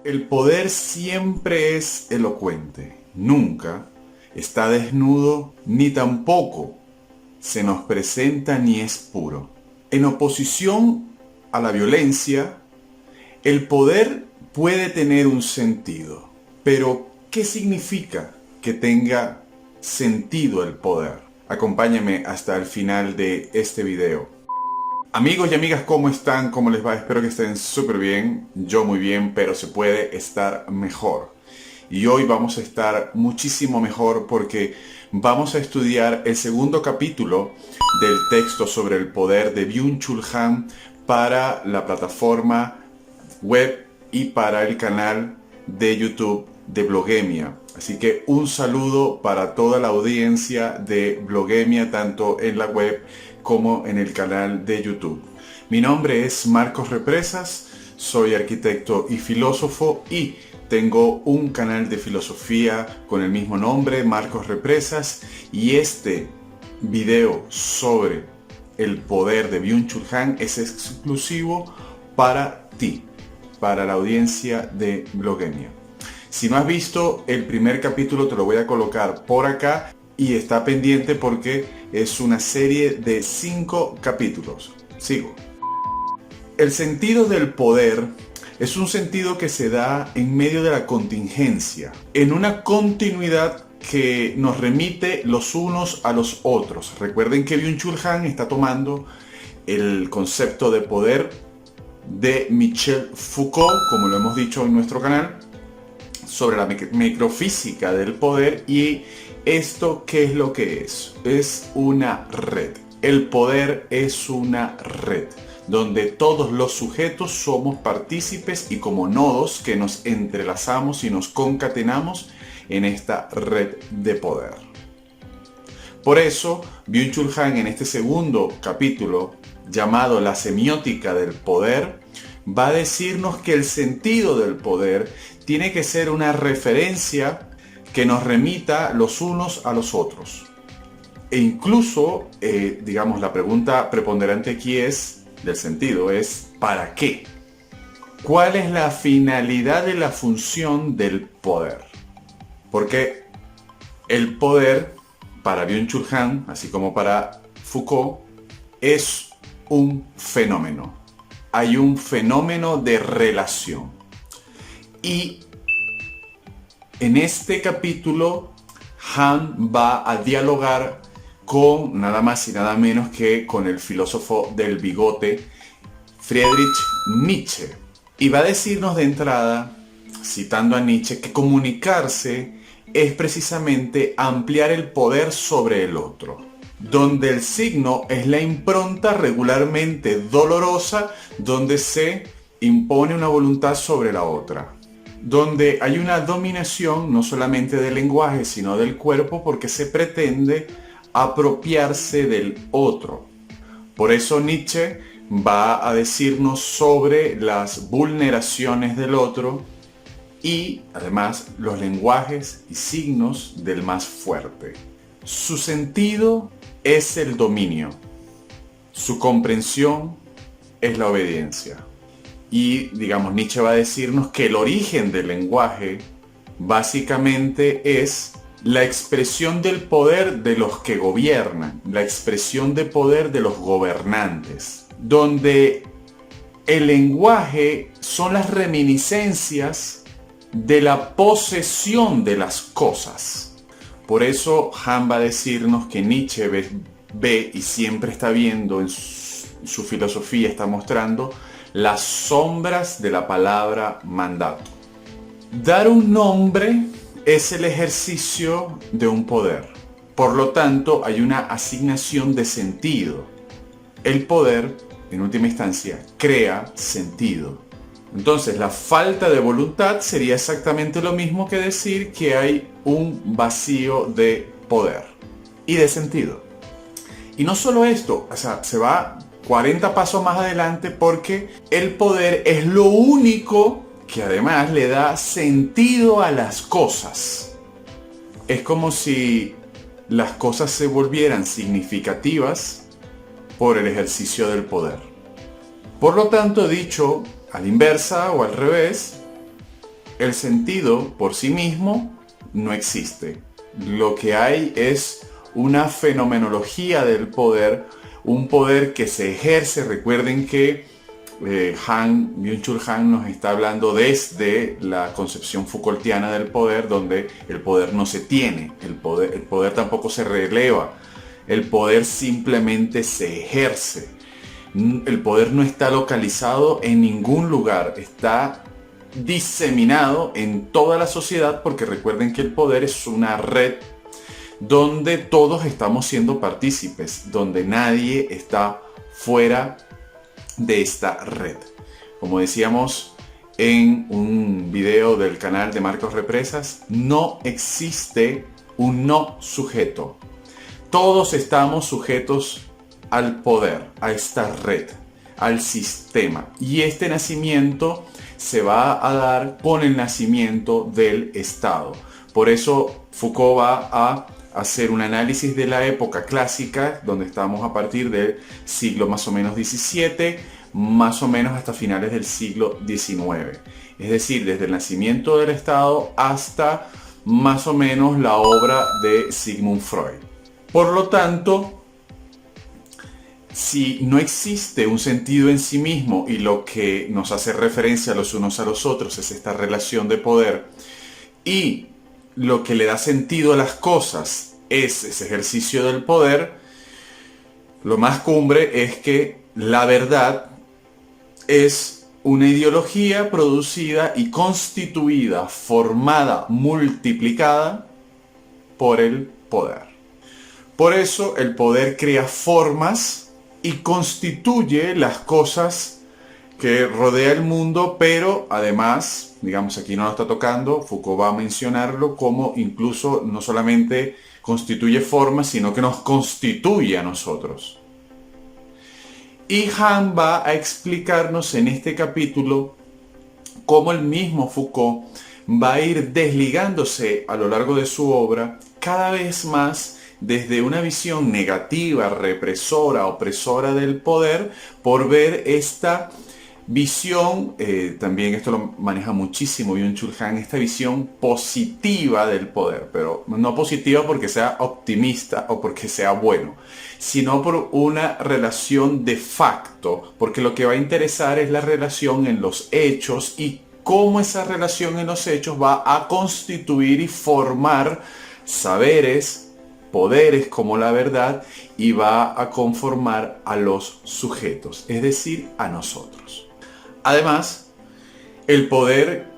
El poder siempre es elocuente, nunca está desnudo ni tampoco se nos presenta ni es puro. En oposición a la violencia, el poder puede tener un sentido. Pero, ¿qué significa que tenga sentido el poder? Acompáñame hasta el final de este video. Amigos y amigas, ¿cómo están? ¿Cómo les va? Espero que estén súper bien. Yo muy bien, pero se puede estar mejor. Y hoy vamos a estar muchísimo mejor porque vamos a estudiar el segundo capítulo del texto sobre el poder de Byung-Chul Han para la plataforma web y para el canal de YouTube de Blogemia. Así que un saludo para toda la audiencia de Blogemia, tanto en la web como en el canal de YouTube. Mi nombre es Marcos Represas, soy arquitecto y filósofo y tengo un canal de filosofía con el mismo nombre, Marcos Represas, y este video sobre el poder de Byung-Chul Han es exclusivo para ti, para la audiencia de Blogemia. Si no has visto el primer capítulo, te lo voy a colocar por acá y está pendiente porque es una serie de 5 capítulos. Sigo. El sentido del poder es un sentido que se da en medio de la contingencia, en una continuidad que nos remite los unos a los otros. Recuerden que Byung-Chul Han está tomando el concepto de poder de Michel Foucault, como lo hemos dicho en nuestro canal, sobre la microfísica del poder. Y esto, ¿qué es lo que es? Es una red. El poder es una red donde todos los sujetos somos partícipes y como nodos que nos entrelazamos y nos concatenamos en esta red de poder. Por eso, Byung-Chul Han en este segundo capítulo, llamado La semiótica del poder, va a decirnos que el sentido del poder tiene que ser una referencia que nos remita los unos a los otros. E incluso, digamos, la pregunta preponderante aquí del sentido es ¿para qué? ¿Cuál es la finalidad de la función del poder? Porque el poder, para Byung-Chul Han, así como para Foucault, es un fenómeno. Hay un fenómeno de relación. Y en este capítulo, Han va a dialogar con nada más y nada menos que con el filósofo del bigote, Friedrich Nietzsche. Y va a decirnos de entrada, citando a Nietzsche, que comunicarse es precisamente ampliar el poder sobre el otro, donde el signo es la impronta regularmente dolorosa, donde se impone una voluntad sobre la otra, donde hay una dominación no solamente del lenguaje, sino del cuerpo, porque se pretende apropiarse del otro. Por eso Nietzsche va a decirnos sobre las vulneraciones del otro y además los lenguajes y signos del más fuerte. Su sentido es el dominio, su comprensión es la obediencia. Y digamos, Nietzsche va a decirnos que el origen del lenguaje básicamente es la expresión del poder de los que gobiernan, la expresión de poder de los gobernantes, donde el lenguaje son las reminiscencias de la posesión de las cosas. Por eso Han va a decirnos que Nietzsche ve y siempre está viendo en su filosofía, está mostrando las sombras de la palabra mandato. Dar un nombre es el ejercicio de un poder. Por lo tanto, hay una asignación de sentido. El poder, en última instancia, crea sentido. Entonces, la falta de voluntad sería exactamente lo mismo que decir que hay un vacío de poder y de sentido. Y no solo esto, o sea, se va 40 pasos más adelante porque el poder es lo único que además le da sentido a las cosas. Es como si las cosas se volvieran significativas por el ejercicio del poder. Por lo tanto, dicho a la inversa o al revés, El sentido por sí mismo no existe. Lo que hay es una fenomenología del poder, un poder que se ejerce. Recuerden que Byung-Chul Han nos está hablando desde la concepción Foucaultiana del poder, donde el poder no se tiene, el poder tampoco se releva, el poder simplemente se ejerce. El poder no está localizado en ningún lugar, está diseminado en toda la sociedad, porque recuerden que el poder es una red donde todos estamos siendo partícipes, donde nadie está fuera de esta red. Como decíamos en un video del canal de Marcos Represas, no existe un no sujeto. Todos estamos sujetos al poder, a esta red, al sistema. Y este nacimiento se va a dar con el nacimiento del Estado. Por eso Foucault va a hacer un análisis de la época clásica, donde estamos a partir del siglo más o menos XVII, más o menos hasta finales del siglo XIX. Es decir, desde el nacimiento del Estado hasta más o menos la obra de Sigmund Freud. Por lo tanto, si no existe un sentido en sí mismo y lo que nos hace referencia los unos a los otros es esta relación de poder, y lo que le da sentido a las cosas es ese ejercicio del poder, lo más cumbre es que la verdad es una ideología producida y constituida, formada, multiplicada por el poder. Por eso el poder crea formas y constituye las cosas que rodea el mundo, pero además, digamos, aquí no lo está tocando, Foucault va a mencionarlo como incluso no solamente constituye formas, sino que nos constituye a nosotros. Y Han va a explicarnos en este capítulo cómo el mismo Foucault va a ir desligándose a lo largo de su obra cada vez más desde una visión negativa, represora, opresora del poder, por ver esta visión, también esto lo maneja muchísimo Byung-Chul Han, esta visión positiva del poder, pero no positiva porque sea optimista o porque sea bueno, sino por una relación de facto, porque lo que va a interesar es la relación en los hechos y cómo esa relación en los hechos va a constituir y formar saberes, poderes como la verdad, y va a conformar a los sujetos, es decir, a nosotros. Además, el poder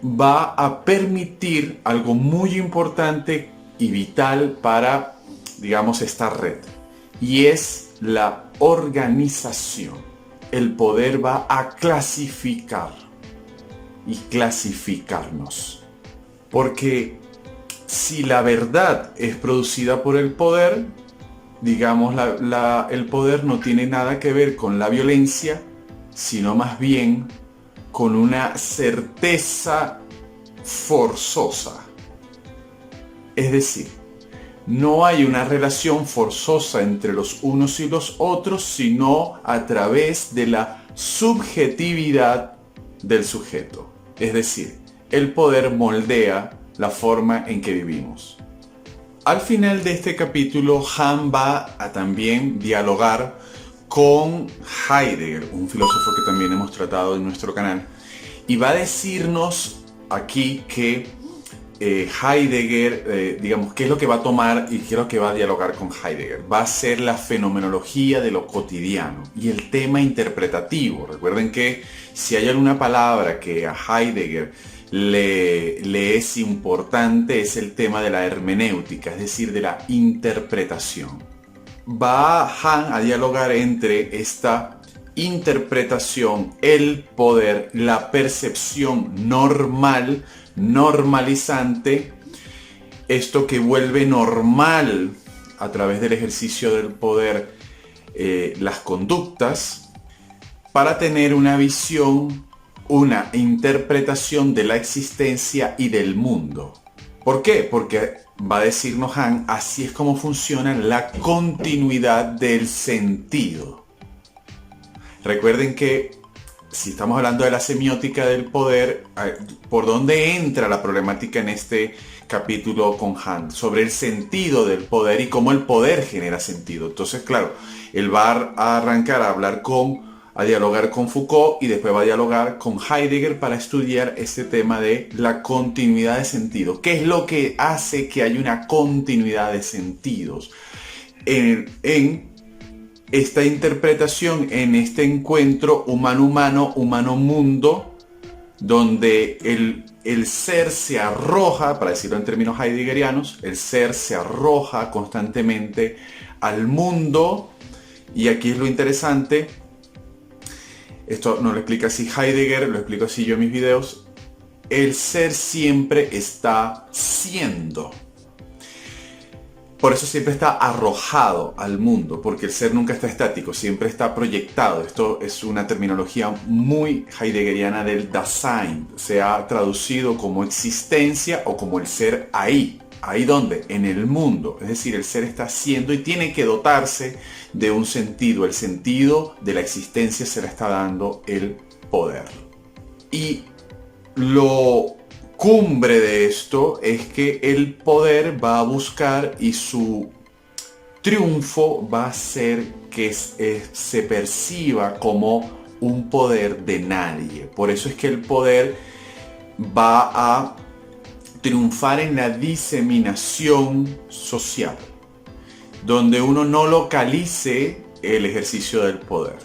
va a permitir algo muy importante y vital para, digamos, esta red, y es la organización. El poder va a clasificar y clasificarnos, porque si la verdad es producida por el poder, digamos, el poder no tiene nada que ver con la violencia, sino más bien con una certeza forzosa. Es decir, no hay una relación forzosa entre los unos y los otros, sino a través de la subjetividad del sujeto. Es decir, el poder moldea la forma en que vivimos. Al final de este capítulo, Han va a también dialogar con Heidegger, un filósofo que también hemos tratado en nuestro canal, y va a decirnos aquí que Heidegger, digamos, qué es lo que va a tomar y qué es lo que va a dialogar con Heidegger. Va a ser la fenomenología de lo cotidiano y el tema interpretativo. Recuerden que si hay alguna palabra que a Heidegger le es importante, es el tema de la hermenéutica, es decir, de la interpretación. Va Han a dialogar entre esta interpretación, el poder, la percepción normal, normalizante, esto que vuelve normal a través del ejercicio del poder las conductas, para tener una visión, una interpretación de la existencia y del mundo. ¿Por qué? Porque va a decirnos Han, así es como funciona la continuidad del sentido. Recuerden que si estamos hablando de la semiótica del poder, ¿por dónde entra la problemática en este capítulo con Hunt? Sobre el sentido del poder y cómo el poder genera sentido. Entonces, claro, él va a arrancar a dialogar con Foucault y después va a dialogar con Heidegger para estudiar este tema de la continuidad de sentido. ¿Qué es lo que hace que haya una continuidad de sentidos en esta interpretación, en este encuentro humano-humano, humano-mundo, donde el ser se arroja, para decirlo en términos heideggerianos, el ser se arroja constantemente al mundo? Y aquí es lo interesante, esto no lo explica así Heidegger, lo explico así yo en mis videos. El ser siempre está siendo. Por eso siempre está arrojado al mundo, porque el ser nunca está estático, siempre está proyectado. Esto es una terminología muy heideggeriana del Dasein. Se ha traducido como existencia o como el ser ahí. ¿Ahí dónde? En el mundo. Es decir, el ser está siendo y tiene que dotarse de un sentido. El sentido de la existencia se le está dando el poder. Y lo cumbre de esto es que el poder va a buscar y su triunfo va a ser que se perciba como un poder de nadie. Por eso es que el poder va a triunfar en la diseminación social, donde uno no localice el ejercicio del poder.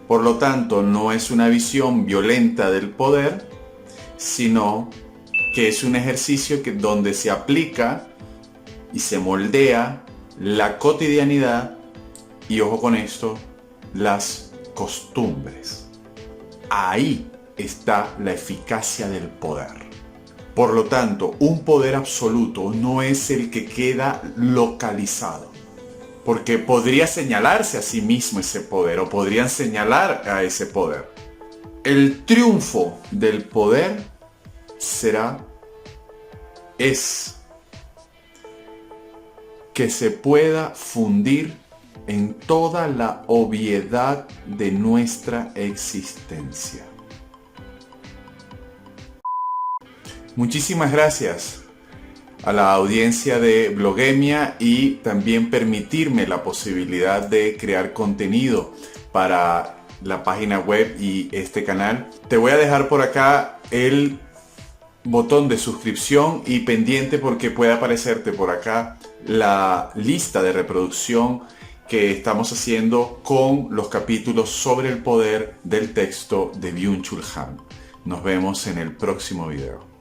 Por lo tanto, no es una visión violenta del poder, sino que es un ejercicio donde se aplica y se moldea la cotidianidad y, ojo con esto, las costumbres. Ahí está la eficacia del poder. Por lo tanto, un poder absoluto no es el que queda localizado, porque podría señalarse a sí mismo ese poder o podrían señalar a ese poder. El triunfo del poder es que se pueda fundir en toda la obviedad de nuestra existencia. Muchísimas gracias a la audiencia de Blogemia y también permitirme la posibilidad de crear contenido para la página web y este canal. Te voy a dejar por acá el botón de suscripción y pendiente porque puede aparecerte por acá la lista de reproducción que estamos haciendo con los capítulos sobre el poder del texto de Byung-Chul Han. Nos vemos en el próximo video.